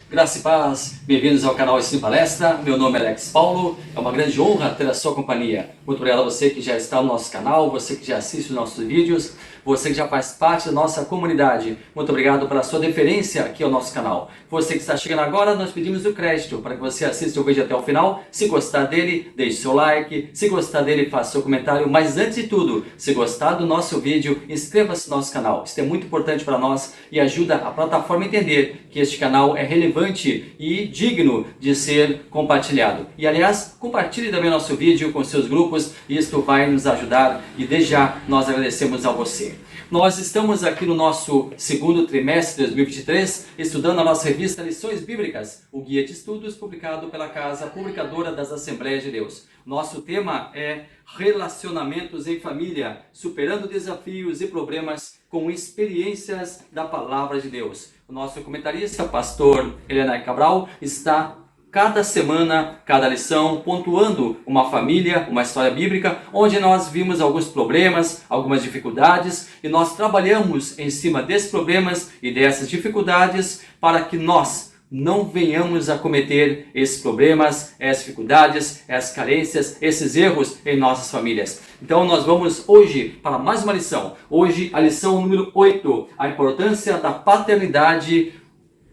Graça e paz, bem-vindos ao canal Ensino Palestra. Meu nome é Alex Paulo, é uma grande honra ter a sua companhia. Muito obrigado a você que já está no nosso canal, você que já assiste os nossos vídeos, você que já faz parte da nossa comunidade. Muito obrigado pela sua deferência aqui ao nosso canal. Você que está chegando agora, nós pedimos o crédito para que você assista o vídeo até o final. Se gostar dele, deixe seu like. Se gostar dele, faça seu comentário. Mas antes de tudo, se gostar do nosso vídeo, inscreva-se no nosso canal. Isso é muito importante para nós e ajuda a plataforma a entender que este canal é relevante e digno de ser compartilhado. E aliás, compartilhe também nosso vídeo com seus grupos, isto vai nos ajudar e desde já nós agradecemos a você. Nós estamos aqui no nosso segundo trimestre de 2023, estudando a nossa revista Lições Bíblicas, o guia de estudos publicado pela Casa Publicadora das Assembleias de Deus. Nosso tema é Relacionamentos em Família, superando desafios e problemas com experiências da Palavra de Deus. O nosso comentarista, pastor Elianai Cabral, está cada semana, cada lição, pontuando uma família, uma história bíblica, onde nós vimos alguns problemas, algumas dificuldades, e nós trabalhamos em cima desses problemas e dessas dificuldades para que nós não venhamos a cometer esses problemas, essas dificuldades, essas carências, esses erros em nossas famílias. Então nós vamos hoje para mais uma lição. Hoje a lição número 8, a importância da paternidade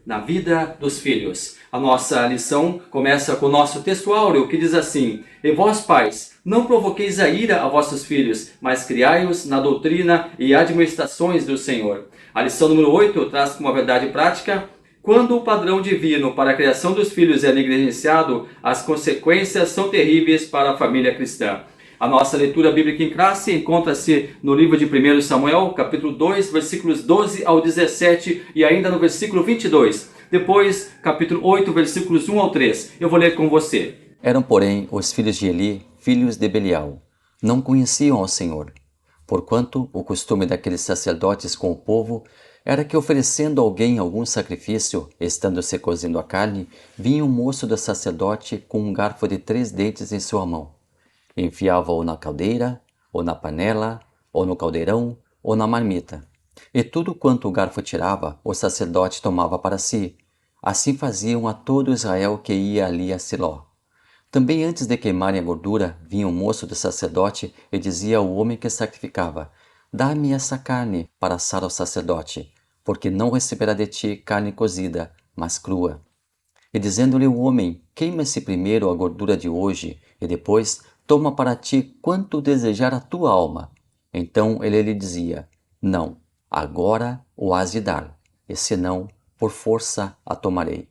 na vida dos filhos. A nossa lição começa com o nosso texto áureo, que diz assim: E vós, pais, não provoqueis a ira a vossos filhos, mas criai-os na doutrina e administrações do Senhor. A lição número 8 traz como uma verdade prática: quando o padrão divino para a criação dos filhos é negligenciado, as consequências são terríveis para a família cristã. A nossa leitura bíblica em classe encontra-se no livro de 1 Samuel, capítulo 2, versículos 12 ao 17 e ainda no versículo 22. Depois, capítulo 8, versículos 1 ao 3. Eu vou ler com você. Eram, porém, os filhos de Eli, filhos de Belial. Não conheciam ao Senhor, porquanto o costume daqueles sacerdotes com o povo era que, oferecendo alguém algum sacrifício, estando-se cozendo a carne, vinha o moço do sacerdote com um garfo de 3 dentes em sua mão. Enfiava-o na caldeira, ou na panela, ou no caldeirão, ou na marmita. E tudo quanto o garfo tirava, o sacerdote tomava para si. Assim faziam a todo Israel que ia ali a Siló. Também antes de queimarem a gordura, vinha o moço do sacerdote e dizia ao homem que sacrificava: Dá-me essa carne para assar ao sacerdote, porque não receberá de ti carne cozida, mas crua. E dizendo-lhe o homem: Queima-se primeiro a gordura de hoje, e depois toma para ti quanto desejar a tua alma. Então ele lhe dizia: Não, agora o hás de dar, e senão, por força a tomarei.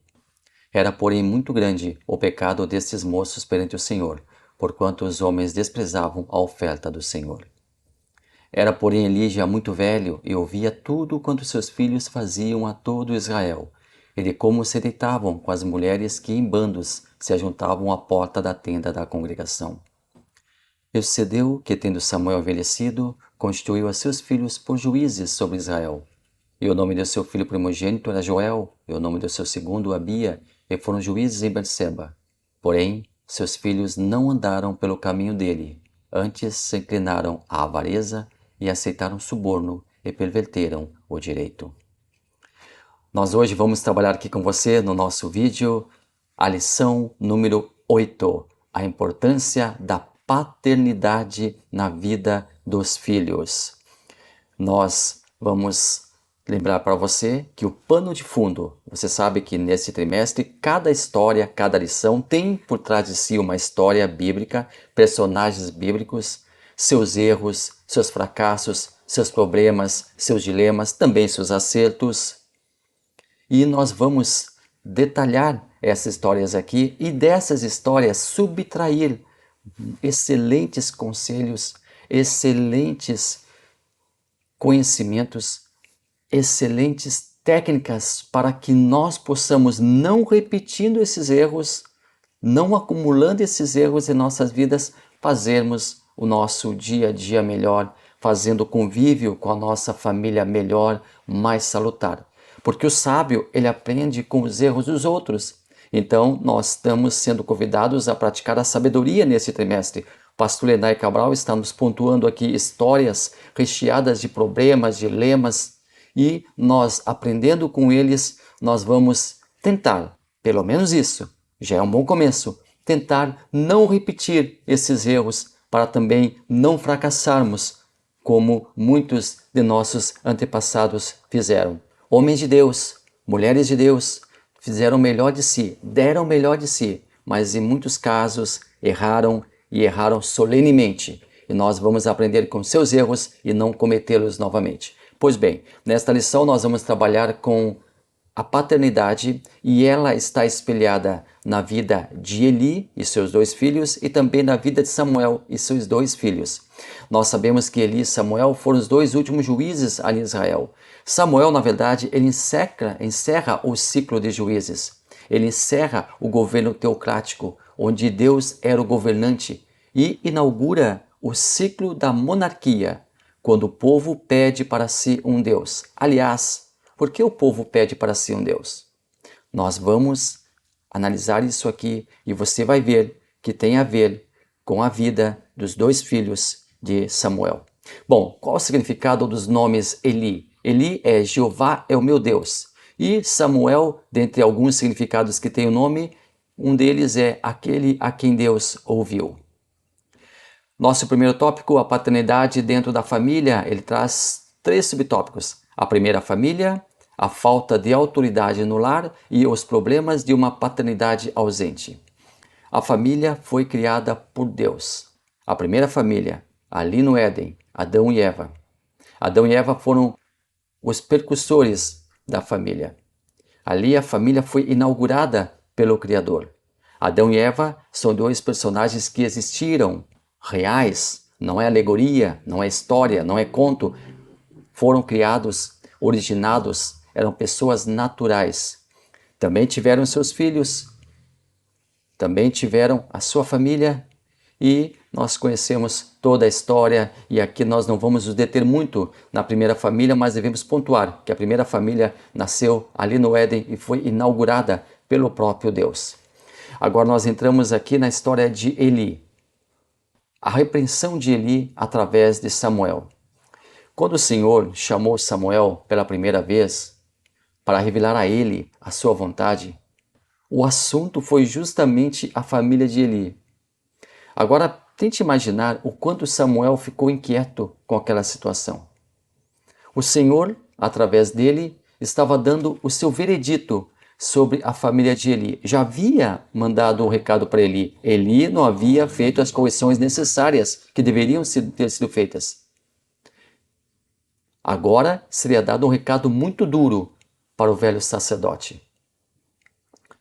Era, porém, muito grande o pecado destes moços perante o Senhor, porquanto os homens desprezavam a oferta do Senhor. Era, porém, Eli já muito velho e ouvia tudo quanto seus filhos faziam a todo Israel, e de como se deitavam com as mulheres que em bandos se ajuntavam à porta da tenda da congregação. E sucedeu que, tendo Samuel envelhecido, constituiu a seus filhos por juízes sobre Israel. E o nome do seu filho primogênito era Joel, e o nome do seu segundo Abia, e foram juízes em Berseba. Porém, seus filhos não andaram pelo caminho dele, antes se inclinaram à avareza e aceitaram suborno e perverteram o direito. Nós hoje vamos trabalhar aqui com você no nosso vídeo a lição número 8, a importância da paternidade na vida dos filhos. Nós vamos lembrar para você que o pano de fundo, você sabe que nesse trimestre, cada história, cada lição tem por trás de si uma história bíblica, personagens bíblicos, seus erros, seus fracassos, seus problemas, seus dilemas, também seus acertos. E nós vamos detalhar essas histórias aqui e dessas histórias subtrair excelentes conselhos, excelentes conhecimentos, excelentes técnicas para que nós possamos, não repetindo esses erros, não acumulando esses erros em nossas vidas, fazermos o nosso dia a dia melhor, fazendo convívio com a nossa família melhor, mais salutar. Porque o sábio, ele aprende com os erros dos outros. Então, nós estamos sendo convidados a praticar a sabedoria nesse trimestre. Pastor Elianai Cabral está nos pontuando aqui histórias recheadas de problemas, dilemas, e nós, aprendendo com eles, nós vamos tentar, pelo menos isso, já é um bom começo, tentar não repetir esses erros para também não fracassarmos como muitos de nossos antepassados fizeram. Homens de Deus, mulheres de Deus, fizeram o melhor de si, deram o melhor de si, mas em muitos casos erraram e erraram solenemente. E nós vamos aprender com seus erros e não cometê-los novamente. Pois bem, nesta lição nós vamos trabalhar com a paternidade e ela está espelhada na vida de Eli e seus 2 filhos e também na vida de Samuel e seus 2 filhos. Nós sabemos que Eli e Samuel foram os 2 últimos juízes ali em Israel. Samuel, na verdade, ele encerra o ciclo de juízes. Ele encerra o governo teocrático, onde Deus era o governante, e inaugura o ciclo da monarquia, quando o povo pede para si um Deus. Aliás, por que o povo pede para si um Deus? Nós vamos analisar isso aqui e você vai ver que tem a ver com a vida dos 2 filhos de Samuel. Bom, qual o significado dos nomes Eli? Eli é Jeová é o meu Deus. E Samuel, dentre alguns significados que tem o nome, um deles é aquele a quem Deus ouviu. Nosso primeiro tópico, a paternidade dentro da família, ele traz 3 subtópicos. A primeira, a família, a falta de autoridade no lar e os problemas de uma paternidade ausente. A família foi criada por Deus. A primeira família, ali no Éden, Adão e Eva. Adão e Eva foram os precursores da família. Ali a família foi inaugurada pelo Criador. Adão e Eva são 2 personagens que existiram, reais, não é alegoria, não é história, não é conto. Foram criados, originados, eram pessoas naturais. Também tiveram seus filhos, também tiveram a sua família e nós conhecemos toda a história e aqui nós não vamos nos deter muito na primeira família, mas devemos pontuar que a primeira família nasceu ali no Éden e foi inaugurada pelo próprio Deus. Agora nós entramos aqui na história de Eli. A repreensão de Eli através de Samuel. Quando o Senhor chamou Samuel pela primeira vez para revelar a ele a sua vontade, o assunto foi justamente a família de Eli. Agora, tente imaginar o quanto Samuel ficou inquieto com aquela situação. O Senhor, através dele, estava dando o seu veredito sobre a família de Eli. Já havia mandado um recado para Eli. Eli não havia feito as correções necessárias que deveriam ter sido feitas. Agora seria dado um recado muito duro para o velho sacerdote.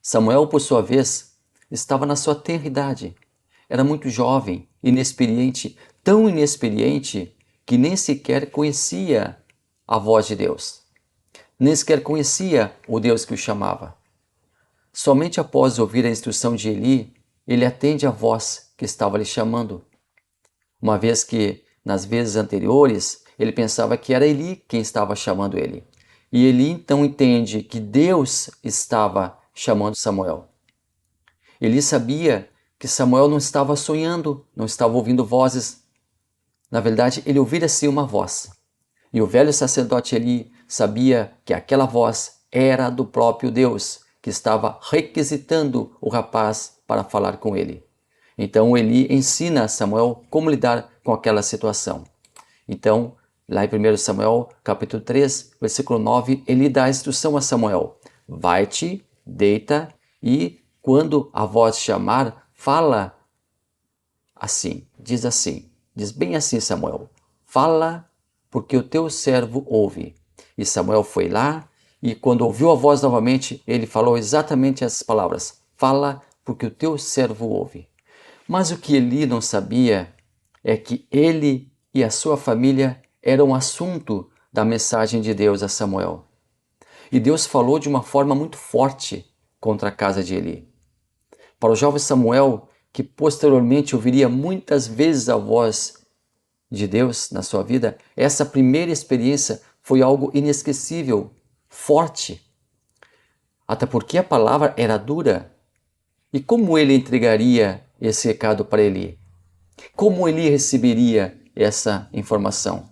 Samuel, por sua vez, estava na sua tenra idade. Era muito jovem, inexperiente, tão inexperiente que nem sequer conhecia a voz de Deus. Nem sequer conhecia o Deus que o chamava. Somente após ouvir a instrução de Eli, ele atende à voz que estava lhe chamando. Uma vez que, nas vezes anteriores, ele pensava que era Eli quem estava chamando ele. E Eli então entende que Deus estava chamando Samuel. Eli sabia que Samuel não estava sonhando, não estava ouvindo vozes. Na verdade, ele ouvira sim uma voz. E o velho sacerdote Eli sabia que aquela voz era do próprio Deus, que estava requisitando o rapaz para falar com ele. Então Eli ensina a Samuel como lidar com aquela situação. Então, lá em 1 Samuel, capítulo 3, versículo 9, Eli dá a instrução a Samuel. Vai-te, deita e quando a voz chamar, fala assim, diz bem assim Samuel, fala porque o teu servo ouve. E Samuel foi lá e quando ouviu a voz novamente, ele falou exatamente essas palavras, fala porque o teu servo ouve. Mas o que Eli não sabia é que ele e a sua família eram assunto da mensagem de Deus a Samuel. E Deus falou de uma forma muito forte contra a casa de Eli. Para o jovem Samuel, que posteriormente ouviria muitas vezes a voz de Deus na sua vida, essa primeira experiência foi algo inesquecível, forte. Até porque a palavra era dura. E como ele entregaria esse recado para Eli? Como Eli receberia essa informação?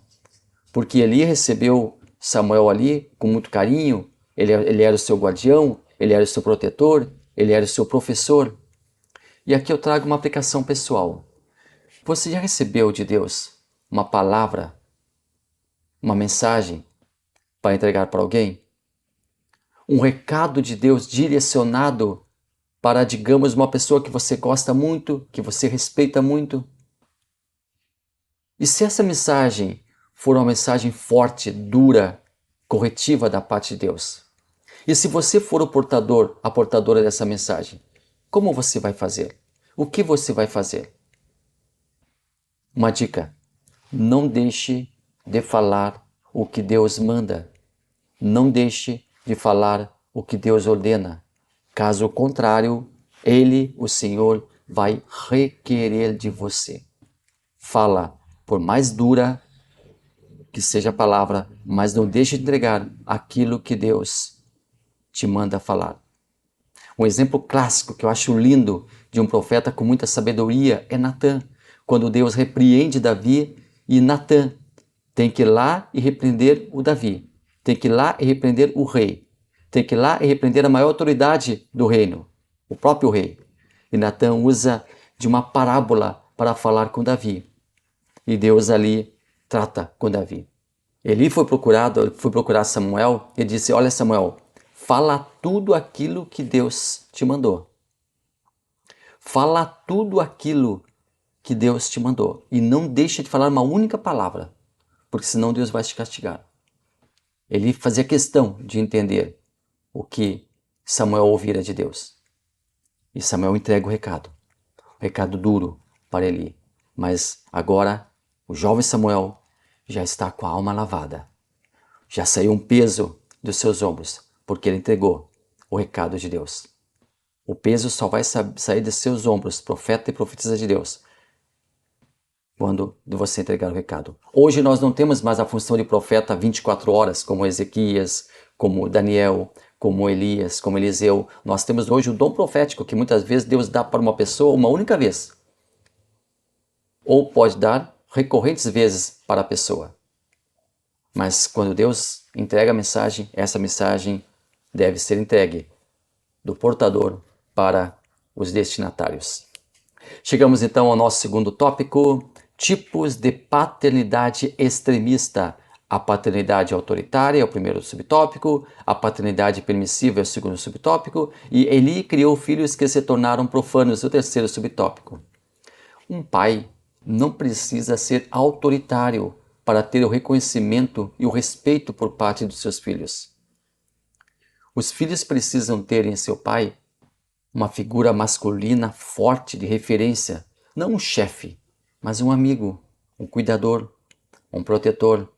Porque Eli recebeu Samuel ali com muito carinho, ele era o seu guardião, ele era o seu protetor, ele era o seu professor. E aqui eu trago uma aplicação pessoal. Você já recebeu de Deus uma palavra, uma mensagem para entregar para alguém? Um recado de Deus direcionado para, digamos, uma pessoa que você gosta muito, que você respeita muito? E se essa mensagem for uma mensagem forte, dura, corretiva da parte de Deus? E se você for o portador, a portadora dessa mensagem, como você vai fazer? O que você vai fazer? Uma dica: não deixe de falar o que Deus manda. Não deixe de falar o que Deus ordena. Caso contrário, Ele, o Senhor, vai requerer de você. Fala, por mais dura que seja a palavra, mas não deixe de entregar aquilo que Deus te manda falar. Um exemplo clássico que eu acho lindo de um profeta com muita sabedoria é Natã, quando Deus repreende Davi e Natã tem que ir lá e repreender o Davi, tem que ir lá e repreender o rei, tem que ir lá e repreender a maior autoridade do reino, o próprio rei. E Natã usa de uma parábola para falar com Davi. E Deus ali trata com Davi. Eli foi procurar Samuel e disse: olha, Samuel, fala tudo aquilo que Deus te mandou. Fala tudo aquilo que Deus te mandou. E não deixe de falar uma única palavra, porque senão Deus vai te castigar. Ele fazia questão de entender o que Samuel ouvira de Deus. E Samuel entrega o recado duro para Eli. Mas agora o jovem Samuel já está com a alma lavada. Já saiu um peso dos seus ombros, porque ele entregou o recado de Deus. O peso só vai sair dos seus ombros, profeta e profetisa de Deus, quando você entregar o recado. Hoje nós não temos mais a função de profeta 24 horas, como Ezequias, como Daniel, como Elias, como Eliseu. Nós temos hoje o dom profético, que muitas vezes Deus dá para uma pessoa uma única vez. Ou pode dar recorrentes vezes para a pessoa. Mas quando Deus entrega a mensagem, essa mensagem deve ser entregue do portador para os destinatários. Chegamos então ao nosso segundo tópico: tipos de paternidade extremista. A paternidade autoritária é o primeiro subtópico, a paternidade permissiva é o segundo subtópico, e Eli criou filhos que se tornaram profanos, o terceiro subtópico. Um pai não precisa ser autoritário para ter o reconhecimento e o respeito por parte dos seus filhos. Os filhos precisam ter em seu pai uma figura masculina forte de referência, não um chefe, mas um amigo, um cuidador, um protetor.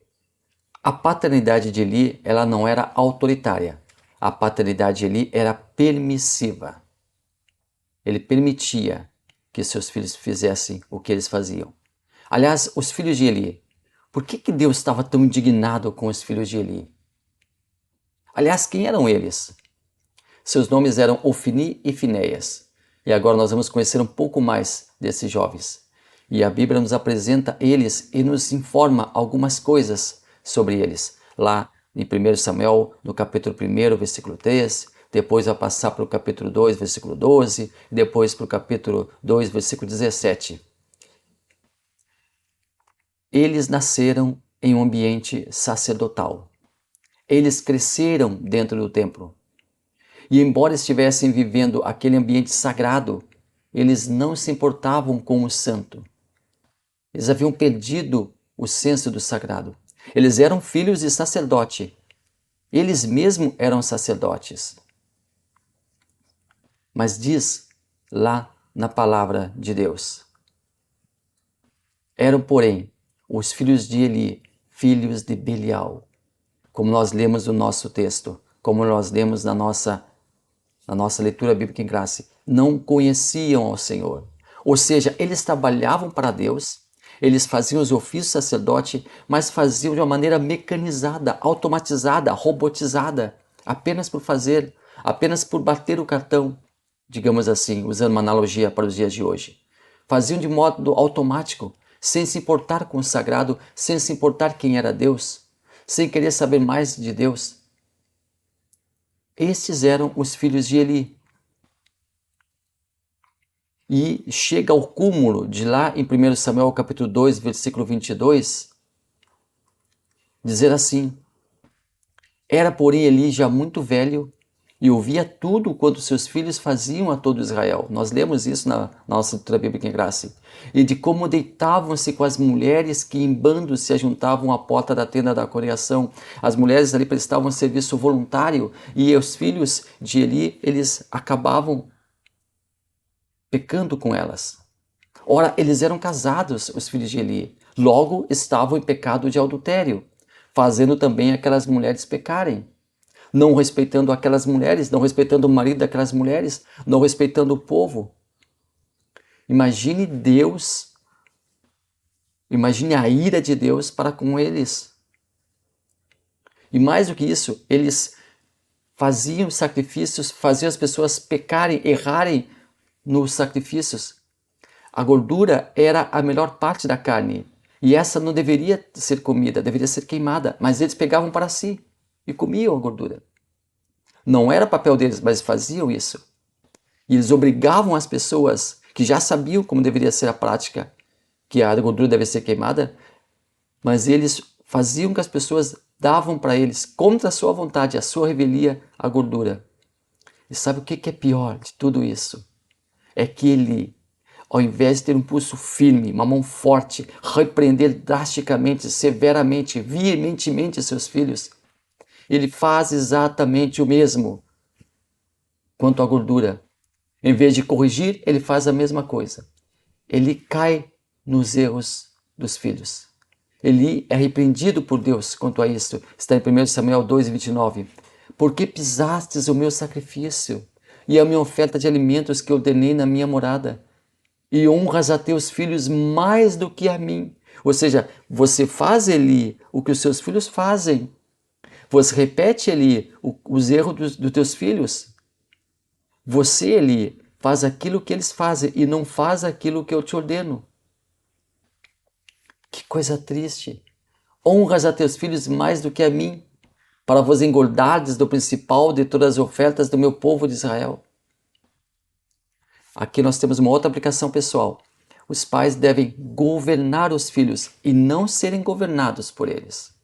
A paternidade de Eli, ela não era autoritária. A paternidade de Eli era permissiva. Ele permitia que seus filhos fizessem o que eles faziam. Aliás, os filhos de Eli, por que Deus estava tão indignado com os filhos de Eli? Aliás, quem eram eles? Seus nomes eram Ofni e Finéias. E agora nós vamos conhecer um pouco mais desses jovens. E a Bíblia nos apresenta eles e nos informa algumas coisas sobre eles. Lá em 1 Samuel, no capítulo 1, versículo 3, depois vai passar para o capítulo 2, versículo 12, e depois para o capítulo 2, versículo 17. Eles nasceram em um ambiente sacerdotal. Eles cresceram dentro do templo. E embora estivessem vivendo aquele ambiente sagrado, eles não se importavam com o santo. Eles haviam perdido o senso do sagrado. Eles eram filhos de sacerdote. Eles mesmos eram sacerdotes. Mas diz lá na palavra de Deus: eram, porém, os filhos de Eli, filhos de Belial. Como nós lemos no nosso texto, como nós lemos na nossa leitura bíblica em classe, não conheciam ao Senhor. Ou seja, eles trabalhavam para Deus, eles faziam os ofícios sacerdote, mas faziam de uma maneira mecanizada, automatizada, robotizada, apenas por fazer, apenas por bater o cartão, digamos assim, usando uma analogia para os dias de hoje. Faziam de modo automático, sem se importar com o sagrado, sem se importar quem era Deus, sem querer saber mais de Deus. Estes eram os filhos de Eli. E chega ao cúmulo de lá em 1 Samuel capítulo 2, versículo 22, dizer assim: Era, porém, Eli já muito velho e ouvia tudo quanto seus filhos faziam a todo Israel. Nós lemos isso na nossa leitura bíblica em graça. E de como deitavam-se com as mulheres que em bandos se ajuntavam à porta da tenda da congregação. As mulheres ali prestavam serviço voluntário e os filhos de Eli, eles acabavam pecando com elas. Ora, eles eram casados, os filhos de Eli. Logo, estavam em pecado de adultério, fazendo também aquelas mulheres pecarem. Não respeitando aquelas mulheres, não respeitando o marido daquelas mulheres, não respeitando o povo. Imagine Deus, imagine a ira de Deus para com eles. E mais do que isso, eles faziam sacrifícios, faziam as pessoas pecarem, errarem nos sacrifícios. A gordura era a melhor parte da carne e essa não deveria ser comida, deveria ser queimada, mas eles pegavam para si e comiam a gordura. Não era papel deles, mas faziam isso. E eles obrigavam as pessoas que já sabiam como deveria ser a prática, que a gordura deve ser queimada, mas eles faziam que as pessoas davam para eles, contra a sua vontade, a sua revelia, a gordura. E sabe o que é pior de tudo isso? É que ele, ao invés de ter um pulso firme, uma mão forte, repreender drasticamente, severamente, veementemente seus filhos, ele faz exatamente o mesmo quanto à gordura. Em vez de corrigir, ele faz a mesma coisa. Ele cai nos erros dos filhos. Ele é repreendido por Deus quanto a isso. Está em 1 Samuel 2, 29. Porque pisastes o meu sacrifício e a minha oferta de alimentos que ordenei na minha morada, e honras a teus filhos mais do que a mim. Ou seja, você faz ali o que os seus filhos fazem. Você repete ali os erros dos teus filhos. Você ali faz aquilo que eles fazem e não faz aquilo que eu te ordeno. Que coisa triste. Honras a teus filhos mais do que a mim, para vos engordardes do principal de todas as ofertas do meu povo de Israel. Aqui nós temos uma outra aplicação pessoal. Os pais devem governar os filhos e não serem governados por eles.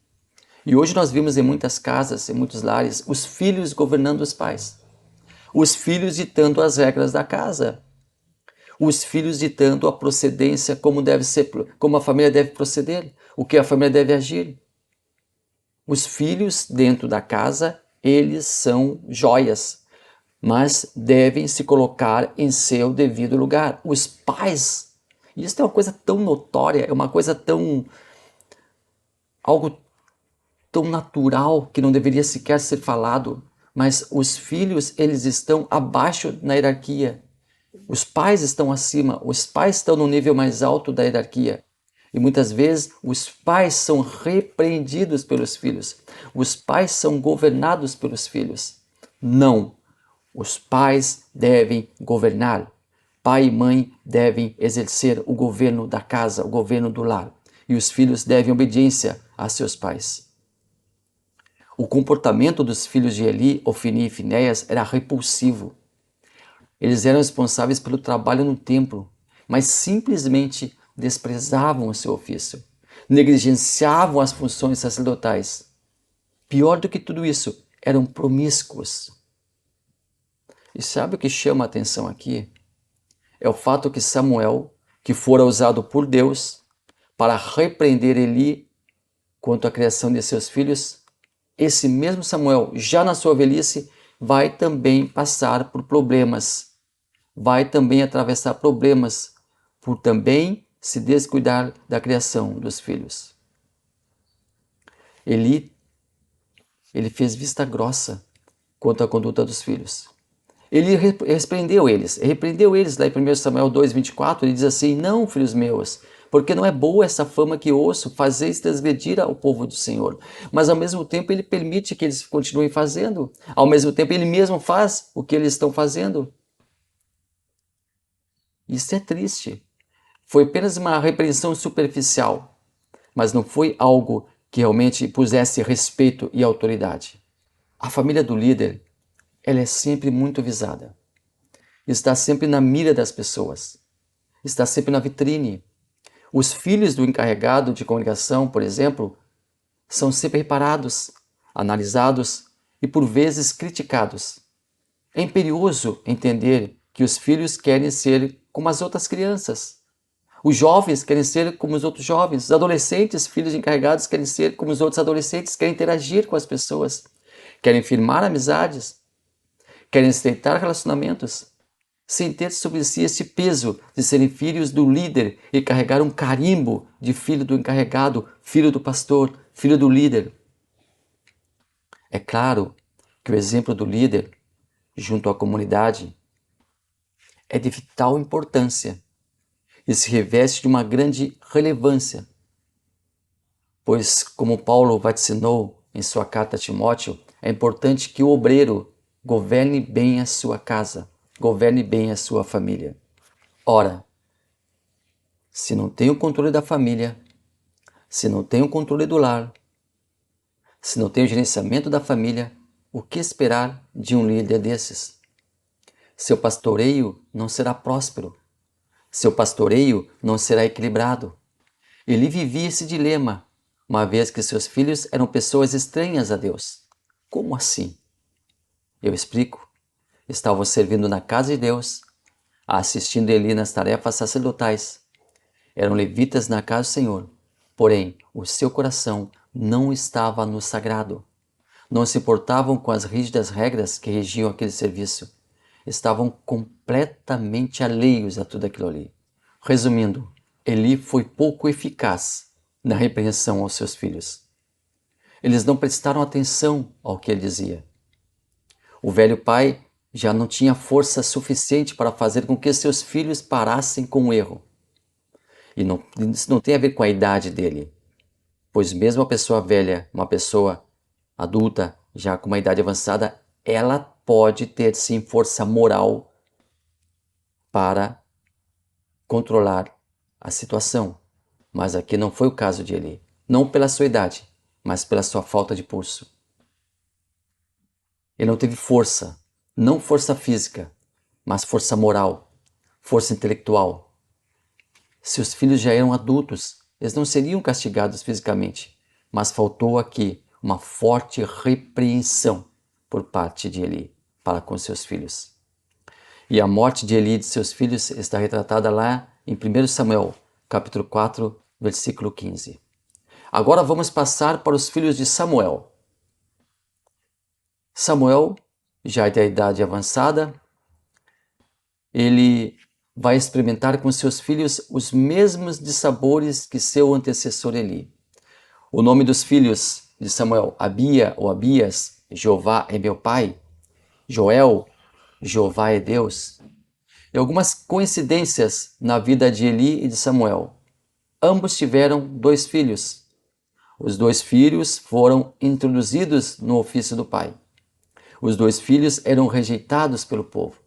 E hoje nós vimos em muitas casas, em muitos lares, os filhos governando os pais. Os filhos ditando as regras da casa. Os filhos ditando a procedência, como deve ser, como a família deve proceder, o que a família deve agir. Os filhos dentro da casa, eles são joias, mas devem se colocar em seu devido lugar. Os pais, isso é uma coisa tão notória, é uma coisa tão, algo tão natural que não deveria sequer ser falado, mas os filhos, eles estão abaixo na hierarquia. Os pais estão acima, os pais estão no nível mais alto da hierarquia. E muitas vezes os pais são repreendidos pelos filhos. Os pais são governados pelos filhos. Não. Os pais devem governar. Pai e mãe devem exercer o governo da casa, o governo do lar. E os filhos devem obediência a seus pais. O comportamento dos filhos de Eli, Ofni e Finéias era repulsivo. Eles eram responsáveis pelo trabalho no templo, mas simplesmente desprezavam o seu ofício, negligenciavam as funções sacerdotais. Pior do que tudo isso, eram promíscuos. E sabe o que chama a atenção aqui? É o fato que Samuel, que fora usado por Deus para repreender Eli quanto à criação de seus filhos, esse mesmo Samuel, já na sua velhice, vai também passar por problemas, vai também atravessar problemas por também se descuidar da criação dos filhos. Ele fez vista grossa quanto à conduta dos filhos. Ele repreendeu eles lá em 1 Samuel 2, 24, ele diz assim: não, filhos meus, porque não é boa essa fama que ouço, fazeis transgredir ao povo do Senhor. Mas ao mesmo tempo ele permite que eles continuem fazendo, ao mesmo tempo ele mesmo faz o que eles estão fazendo. Isso é triste. Foi apenas uma repreensão superficial, mas não foi algo que realmente pusesse respeito e autoridade. A família do líder ela é sempre muito visada. Está sempre na mira das pessoas. Está sempre na vitrine. Os filhos do encarregado de comunicação, por exemplo, são sempre reparados, analisados e por vezes criticados. É imperioso entender que os filhos querem ser como as outras crianças. Os jovens querem ser como os outros jovens. Os adolescentes, filhos de encarregados, querem ser como os outros adolescentes, querem interagir com as pessoas, querem firmar amizades, querem estreitar relacionamentos, sem ter sobre si esse peso de serem filhos do líder e carregar um carimbo de filho do encarregado, filho do pastor, filho do líder. É claro que o exemplo do líder, junto à comunidade, é de vital importância e se reveste de uma grande relevância, pois, como Paulo vaticinou em sua carta a Timóteo, é importante que o obreiro governe bem a sua casa, governe bem a sua família. Ora, se não tem o controle da família, se não tem o controle do lar, se não tem o gerenciamento da família, o que esperar de um líder desses? Seu pastoreio não será próspero. Seu pastoreio não será equilibrado. Ele vivia esse dilema, uma vez que seus filhos eram pessoas estranhas a Deus. Como assim? Eu explico. Estavam servindo na casa de Deus, assistindo Eli nas tarefas sacerdotais. Eram levitas na casa do Senhor, porém o seu coração não estava no sagrado. Não se importavam com as rígidas regras que regiam aquele serviço. Estavam completamente alheios a tudo aquilo ali. Resumindo, Eli foi pouco eficaz na repreensão aos seus filhos. Eles não prestaram atenção ao que ele dizia. O velho pai já não tinha força suficiente para fazer com que seus filhos parassem com o erro. E isso não tem a ver com a idade dele, pois mesmo a pessoa velha, uma pessoa adulta, já com uma idade avançada, ela pode ter sim força moral para controlar a situação. Mas aqui não foi o caso de Eli. Não pela sua idade, mas pela sua falta de pulso. Ele não teve força, não força física, mas força moral, força intelectual. Se os filhos já eram adultos, eles não seriam castigados fisicamente, mas faltou aqui uma forte repreensão por parte de Eli para com seus filhos. E a morte de Eli e de seus filhos está retratada lá em 1 Samuel, capítulo 4, versículo 15. Agora vamos passar para os filhos de Samuel. Samuel, já da idade avançada, ele vai experimentar com seus filhos os mesmos dissabores que seu antecessor Eli. O nome dos filhos de Samuel, Abia ou Abias, Jeová é meu pai, Joel, Jeová é Deus. E algumas coincidências na vida de Eli e de Samuel. Ambos tiveram 2 filhos. Os 2 filhos foram introduzidos no ofício do pai. Os 2 filhos eram rejeitados pelo povo.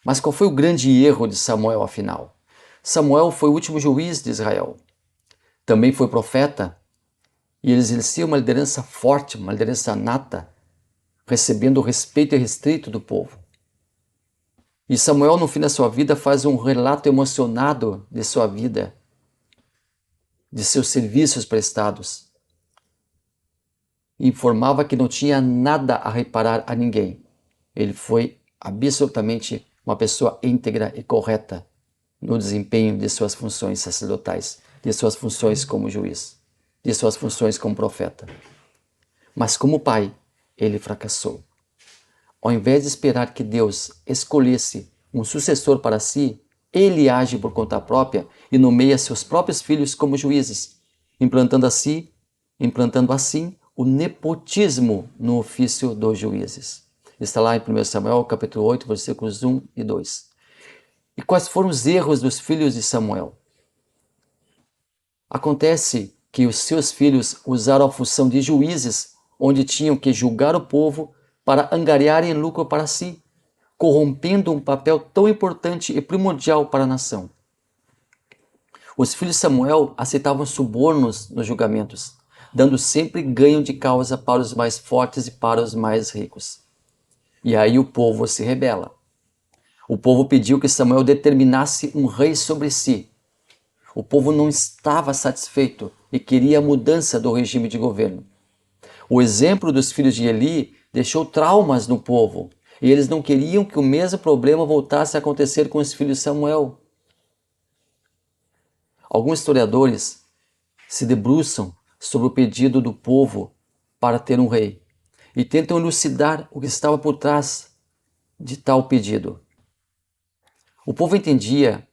Mas qual foi o grande erro de Samuel, afinal? Samuel foi o último juiz de Israel. Também foi profeta e ele exercia uma liderança forte, uma liderança nata, recebendo o respeito irrestrito do povo. E Samuel, no fim da sua vida, faz um relato emocionado de sua vida, de seus serviços prestados. E informava que não tinha nada a reparar a ninguém. Ele foi absolutamente uma pessoa íntegra e correta no desempenho de suas funções sacerdotais, de suas funções como juiz, de suas funções como profeta. Mas como pai, ele fracassou. Ao invés de esperar que Deus escolhesse um sucessor para si, ele age por conta própria e nomeia seus próprios filhos como juízes, implantando assim o nepotismo no ofício dos juízes. Está lá em 1 Samuel, capítulo 8, versículos 1 e 2. E quais foram os erros dos filhos de Samuel? Acontece que os seus filhos usaram a função de juízes, onde tinham que julgar o povo para angariarem lucro para si, corrompendo um papel tão importante e primordial para a nação. Os filhos de Samuel aceitavam subornos nos julgamentos, dando sempre ganho de causa para os mais fortes e para os mais ricos. E aí o povo se rebela. O povo pediu que Samuel determinasse um rei sobre si. O povo não estava satisfeito e queria a mudança do regime de governo. O exemplo dos filhos de Eli deixou traumas no povo e eles não queriam que o mesmo problema voltasse a acontecer com os filhos de Samuel. Alguns historiadores se debruçam sobre o pedido do povo para ter um rei e tentam elucidar o que estava por trás de tal pedido. O povo entendia,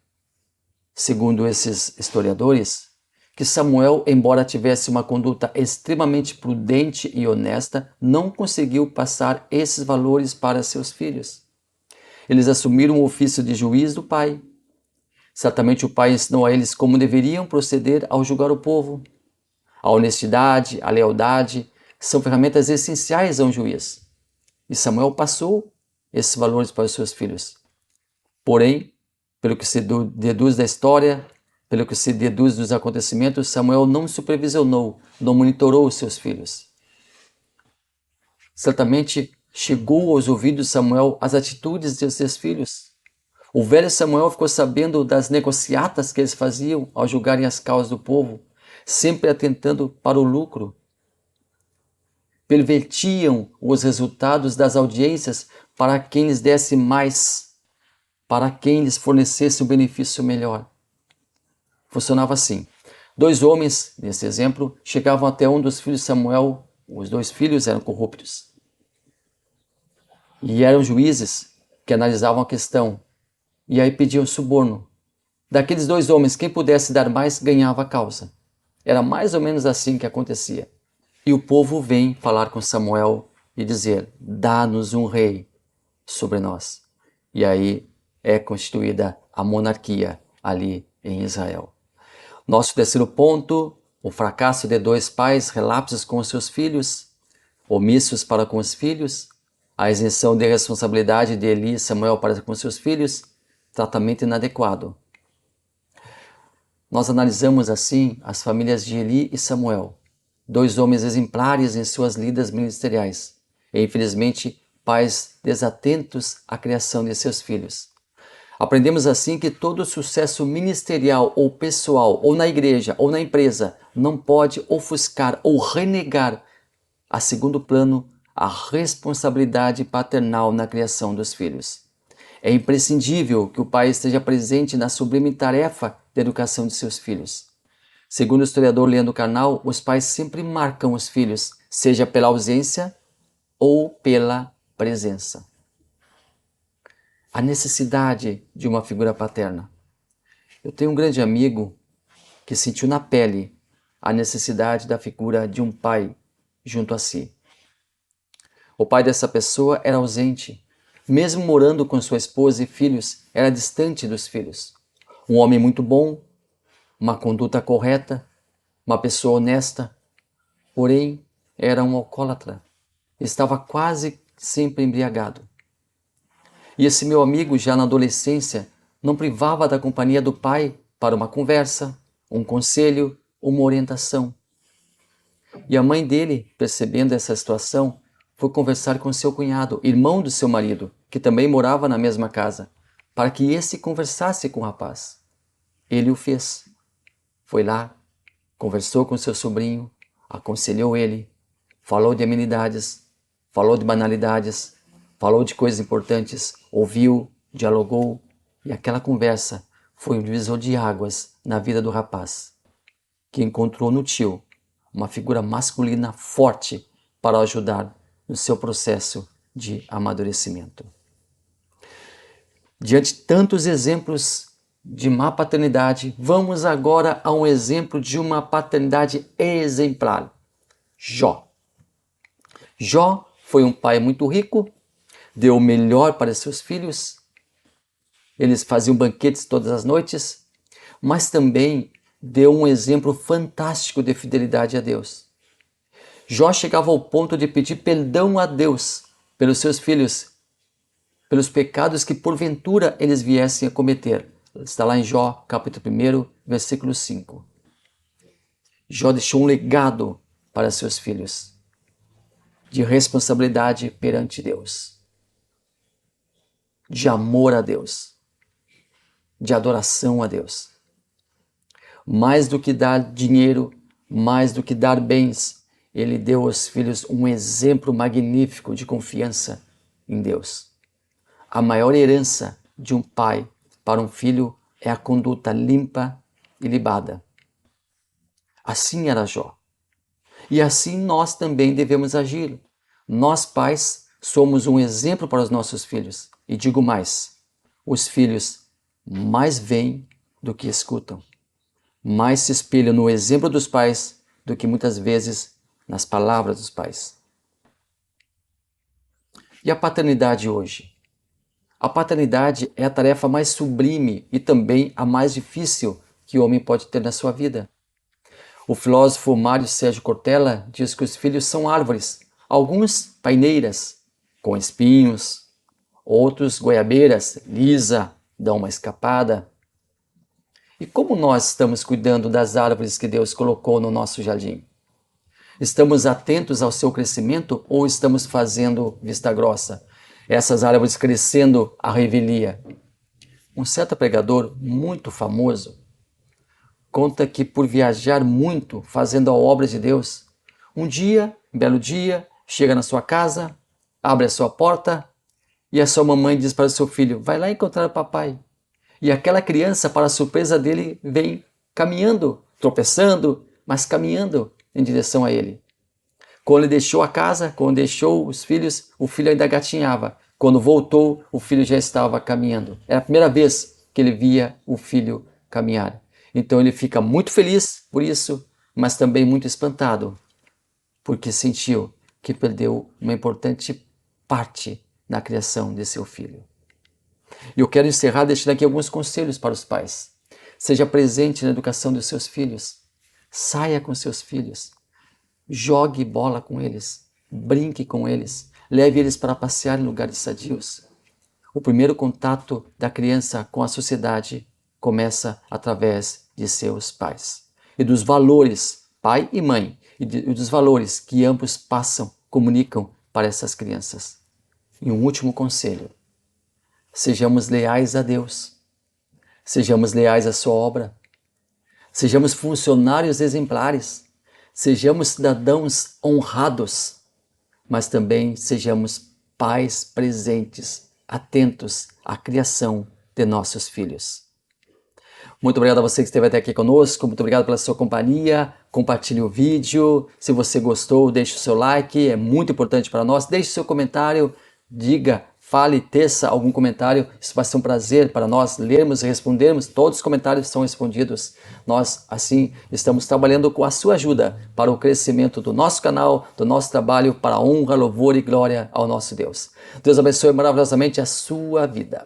segundo esses historiadores, que Samuel, embora tivesse uma conduta extremamente prudente e honesta, não conseguiu passar esses valores para seus filhos. Eles assumiram o ofício de juiz do pai. Certamente o pai ensinou a eles como deveriam proceder ao julgar o povo. A honestidade, a lealdade são ferramentas essenciais a um juiz. E Samuel passou esses valores para os seus filhos. Porém, pelo que se deduz da história, pelo que se deduz dos acontecimentos, Samuel não supervisionou, não monitorou os seus filhos. Certamente chegou aos ouvidos de Samuel as atitudes de seus filhos. O velho Samuel ficou sabendo das negociatas que eles faziam ao julgarem as causas do povo, sempre atentando para o lucro. Pervertiam os resultados das audiências para quem lhes desse mais, para quem lhes fornecesse um benefício melhor. Funcionava assim. 2 homens, nesse exemplo, chegavam até um dos filhos de Samuel. Os 2 filhos eram corruptos. E eram juízes que analisavam a questão. E aí pediam suborno. Daqueles 2 homens, quem pudesse dar mais, ganhava a causa. Era mais ou menos assim que acontecia. E o povo vem falar com Samuel e dizer: dá-nos um rei sobre nós. E aí é constituída a monarquia ali em Israel. Nosso terceiro ponto, o fracasso de 2 pais relapsos com os seus filhos, omissos para com os filhos, a isenção de responsabilidade de Eli e Samuel para com seus filhos, tratamento inadequado. Nós analisamos assim as famílias de Eli e Samuel, 2 homens exemplares em suas lidas ministeriais, e infelizmente pais desatentos à criação de seus filhos. Aprendemos assim que todo sucesso ministerial ou pessoal, ou na igreja, ou na empresa, não pode ofuscar ou renegar a segundo plano a responsabilidade paternal na criação dos filhos. É imprescindível que o pai esteja presente na sublime tarefa de educação de seus filhos. Segundo o historiador Leandro Carnal, os pais sempre marcam os filhos, seja pela ausência ou pela presença. A necessidade de uma figura paterna. Eu tenho um grande amigo que sentiu na pele a necessidade da figura de um pai junto a si. O pai dessa pessoa era ausente. Mesmo morando com sua esposa e filhos, era distante dos filhos. Um homem muito bom, uma conduta correta, uma pessoa honesta, porém era um alcoólatra. Estava quase sempre embriagado. E esse meu amigo, já na adolescência, não privava da companhia do pai para uma conversa, um conselho, uma orientação. E a mãe dele, percebendo essa situação, foi conversar com seu cunhado, irmão do seu marido, que também morava na mesma casa, para que esse conversasse com o rapaz. Ele o fez. Foi lá, conversou com seu sobrinho, aconselhou ele, falou de amenidades, falou de banalidades, falou de coisas importantes, ouviu, dialogou, e aquela conversa foi um divisor de águas na vida do rapaz, que encontrou no tio uma figura masculina forte para ajudar no seu processo de amadurecimento. Diante de tantos exemplos de má paternidade, vamos agora a um exemplo de uma paternidade exemplar. Jó. Jó foi um pai muito rico, deu o melhor para seus filhos, eles faziam banquetes todas as noites, mas também deu um exemplo fantástico de fidelidade a Deus. Jó chegava ao ponto de pedir perdão a Deus pelos seus filhos, pelos pecados que porventura eles viessem a cometer. Está lá em Jó, capítulo 1, versículo 5. Jó deixou um legado para seus filhos de responsabilidade perante Deus. de amor a Deus, de adoração a Deus. Mais do que dar dinheiro, mais do que dar bens, ele deu aos filhos um exemplo magnífico de confiança em Deus. A maior herança de um pai para um filho é a conduta limpa e libada. Assim era Jó. E assim nós também devemos agir. Nós, pais, somos um exemplo para os nossos filhos. E digo mais, os filhos mais veem do que escutam. Mais se espelham no exemplo dos pais do que muitas vezes nas palavras dos pais. E a paternidade hoje? A paternidade é a tarefa mais sublime e também a mais difícil que o homem pode ter na sua vida. O filósofo Mário Sérgio Cortella diz que os filhos são árvores, alguns paineiras, com espinhos, outros goiabeiras, lisa, dão uma escapada. E como nós estamos cuidando das árvores que Deus colocou no nosso jardim? Estamos atentos ao seu crescimento ou estamos fazendo vista grossa? Essas árvores crescendo à revelia. Um certo pregador muito famoso conta que por viajar muito fazendo a obra de Deus, um belo dia, chega na sua casa, abre a sua porta e a sua mamãe diz para o seu filho, vai lá encontrar o papai. E aquela criança, para a surpresa dele, vem caminhando, tropeçando, mas caminhando em direção a ele. Quando ele deixou a casa, quando deixou os filhos, o filho ainda gatinhava. Quando voltou, o filho já estava caminhando. Era a primeira vez que ele via o filho caminhar. Então ele fica muito feliz por isso, mas também muito espantado, porque sentiu que perdeu uma importante parte na criação de seu filho. E eu quero encerrar deixando aqui alguns conselhos para os pais. Seja presente na educação dos seus filhos. Saia com seus filhos. Jogue bola com eles. Brinque com eles. Leve eles para passear em lugares sadios. O primeiro contato da criança com a sociedade começa através de seus pais. E dos valores, pai e mãe, e dos valores que ambos passam, comunicam para essas crianças. E um último conselho. Sejamos leais a Deus. Sejamos leais à sua obra. Sejamos funcionários exemplares. Sejamos cidadãos honrados. Mas também sejamos pais presentes, atentos à criação de nossos filhos. Muito obrigado a você que esteve até aqui conosco, muito obrigado pela sua companhia, compartilhe o vídeo, se você gostou deixe o seu like, é muito importante para nós, deixe o seu comentário, diga, fale, teça algum comentário, isso vai ser um prazer para nós lermos e respondermos, todos os comentários são respondidos, nós assim estamos trabalhando com a sua ajuda para o crescimento do nosso canal, do nosso trabalho, para a honra, louvor e glória ao nosso Deus. Deus abençoe maravilhosamente a sua vida.